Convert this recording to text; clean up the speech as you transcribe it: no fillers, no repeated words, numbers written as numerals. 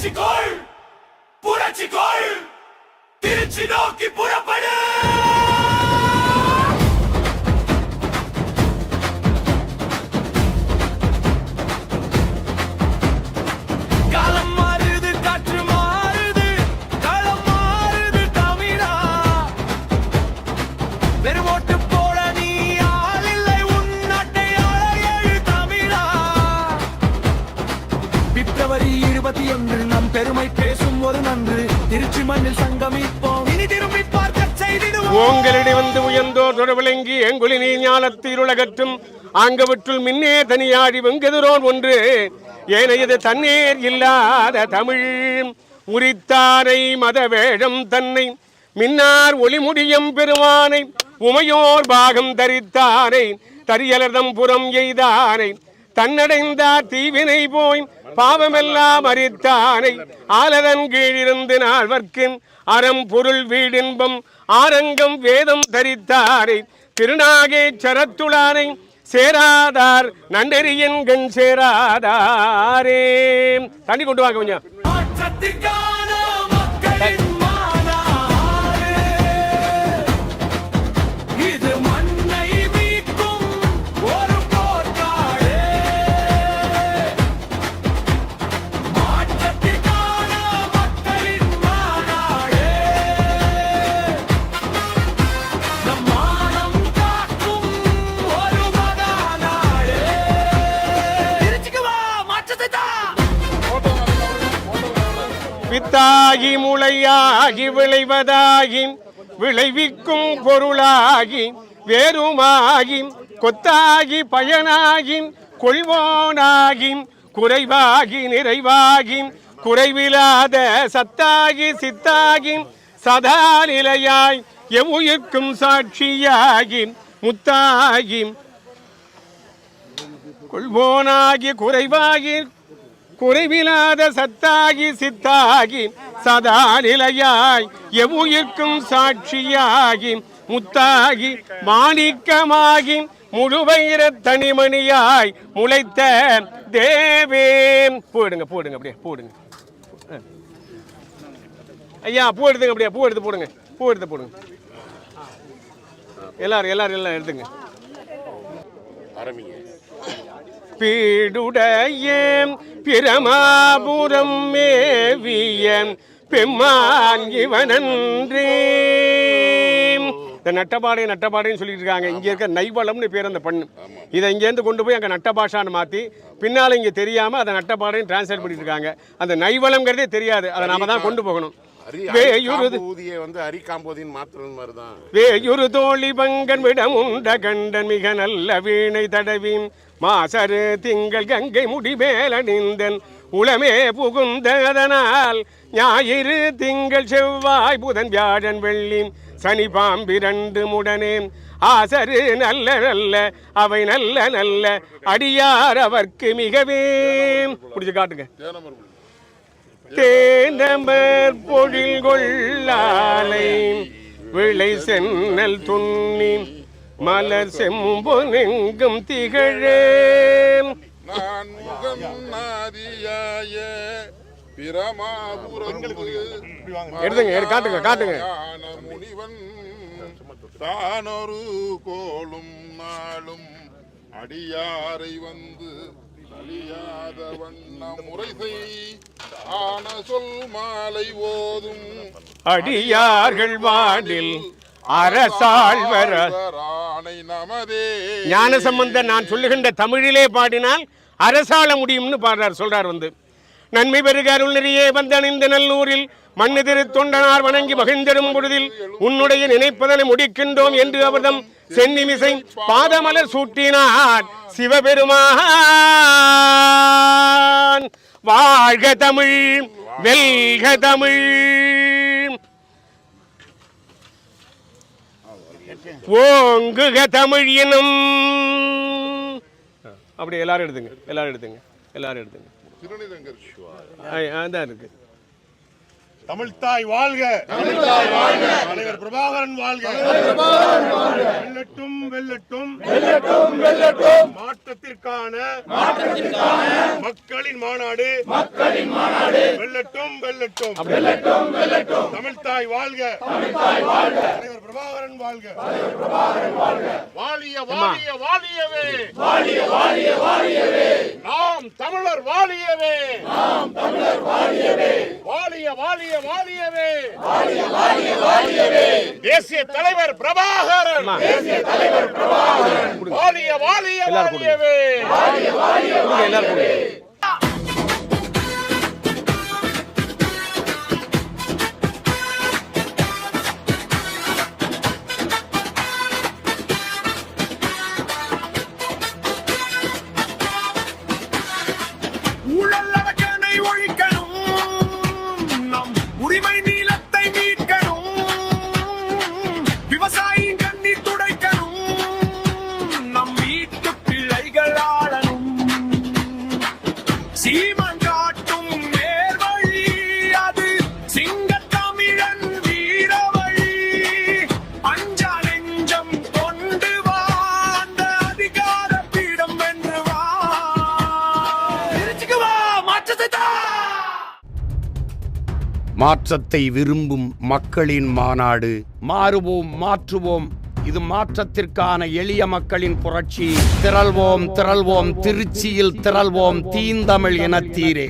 புரட்சிக்கோள் புரட்சிக்கோள் திருச்சி நோக்கி புறப்படு. பிப்ரவரி 21 நம் பெருமை பேசும் ஒரு நன்று. திருச்சி மண்ணில் சங்கமிப்போம், இனி திரும்பி பார்க்க செய்திடுவோம். ஓங்களிடை வந்து உயர்ந்தோர் தொடர்விளங்கி எங்குளி நீ ஞானத்தீருலகற்றும் ஆங்கவற்றுள் மின்னே தனியாடி வெங்கெதிரோன் ஒன்று ஏனையது தன்னேர் இல்லாத தமிழ் உரித்தாரை மத வேடம் தன்னை மின்னார் ஒளிமுடியம் பெருமானை உமையோர் பாகம் தரித்தானை தரியலர்தம் புறம் எய்தானை தன்னடைந்தார் தீவினை போய் பாவமெல்லாம் அறித்தானை ஆலதன் கீழிருந்து நால்வர்க்கின் அறம் பொருள் வீடின்பம் ஆரங்கம் வேதம் தரித்தாரை திருநாகே சரத்துளானை சேராதார் நன்னெறியின் கண் சேராதாரே. தண்ணி கொண்டு வாங்க கொஞ்சம். வித்தாகி முளையாகி விளைவதாகி விளைவிக்கும் பொருளாகி வேறுமாகி கொத்தாகி பயனாகி கொள்வோனாகி குறைவாகி நிறைவாகி குறைவிலாத சத்தாகி சித்தாகி சதா நிலையாய் எவ்வுயிர்க்கும் சாட்சியாகி முத்தாகி கொள்வோனாகி குறைவாகி குறைவிலாத சத்தாகி சித்தாகி சதா நிலையாய் எவ்வுயிர்க்கும் சாட்சியாகி முத்தாகி மாணிக்கமாகி முழுவயிர தனிமணியாய் முளைத்த தேவே. போடுங்க போடுங்க அப்படியே போடுங்க ஐயா, பூ எடுத்துங்க அப்படியே பூ எடுத்து போடுங்க பூ எடுத்து போடுங்க எல்லாரும் எல்லாரும் எல்லாம் எடுத்துங்க. பீடுடைய பிரமாபுரம் மேவிய பெம்மான் இவனன்றே. இந்த நட்டபாடைன்னு சொல்லிட்டு இருக்காங்க. இங்கே இருக்க நைவளம்னு பேர் அந்த பண்ணு. இதை இங்கேருந்து கொண்டு போய் அங்கே நட்டபாஷான்னு மாற்றி பின்னால் இங்கே தெரியாமல் அதை நட்டபாடைன்னு டிரான்ஸ்லேட் பண்ணிட்டு இருக்காங்க. அந்த நைவளம்ங்கிறதே தெரியாது, அதை நாம தான் கொண்டு போகணும். வேயுறு தோழி பங்கன் விடம் உண்ட கண்டன் மிக நல்ல வீணை தடவின் மாசரு திங்கள் கங்கை முடிமேலணிந்தன் உளமே புகுந்ததனால் ஞாயிறு திங்கள் செவ்வாய் புதன் வியாழன் வெள்ளி சனி பாம்பிரண்டு முடனே ஆசரு நல்ல நல்ல அவை நல்ல நல்ல அடியார் அவர்க்கு மிகவே. புடிச்சு காட்டுங்க. தேனமர் பொழில் கொள்ளாலை விளை சென்னல் துண்ணி மலர் செம்பொனெங்கும் திகழே. எடுத்துங்க காட்டுங்க காட்டுங்க. முனிவன் தானொரு கோளும் நாளும் அடியாரை வந்து அழியாத வண்ண முறைசை ஆன சொல் மாலை ஓதும் அடியார்கள் வாடில் அரசாழ்வர ஞானசம்பந்தர் நான் சொல்லுகின்ற தமிழிலே பாடினால் அரசாள முடியும்னு பாடுறார் சொல்றார். வந்து நன்மை பெருக அருள் நெறியே வந்தணிந்த நல்லூரில் மண்ணெதிரு தொண்டனார் வணங்கி மகிழ்ந்திடும் பொழுதில் உன்னுடைய நினைப்பதனை முடிக்கின்றோம் என்று அவர்தம் சென்னிமிசை பாதமலர் சூட்டினார் சிவபெருமான். வாழ்க தமிழ் வெல்க தமிழ். ஓங்குக தமிழ் எனும். அப்படி எல்லாரும் எடுத்துங்க எல்லாரும் எடுத்துங்க எல்லாரும் எடுத்துங்க. அதான் இருக்கு. தமிழ்தாய் வாழ்க, தலைவர் பிரபாகரன் வாழ்க. வெல்லட்டும் வெல்லட்டும் மாற்றத்திற்கான மக்களின் மாநாடு வெல்லட்டும் வெல்லட்டும் தமிழ்த்தாய் வாழ்க தலைவர் பிரபாகரன் வாழ்க வாழிய வாழிய வாழியவே நாம் தமிழர் வாழியவே வாழிய வாழிய வாழியவே தேசிய தலைவர் பிரபாகரன் வாழிய வாழிய வாழியவே எல்லாரும் ஊழலவனை ஒழிக்கணும், நம் உரிமை நீளத்தை மீட்கணும், விவசாயியின் கண்ணீர் துடைக்கணும், நம் வீட்டு பிள்ளைகள் ஆளணும். சீமான் காட்டும் நேர்வழி, அது சிங்கத்தமிழன் வீரவழி. அஞ்சா நெஞ்சம் கொண்டு வா, அந்த அதிகார பீடம் வென்று வா. திருச்சிக்கு வா, மாற்றத்தை தா. மாற்றத்தை விரும்பும் மக்களின் மாநாடு. மாறுவோம் மாற்றுவோம், இது மாற்றத்திற்கான எளிய மக்களின் புரட்சி. திரள்வோம் திரள்வோம், திருச்சியில் திரள்வோம், தீந்தமிழ் இனத்தீரே.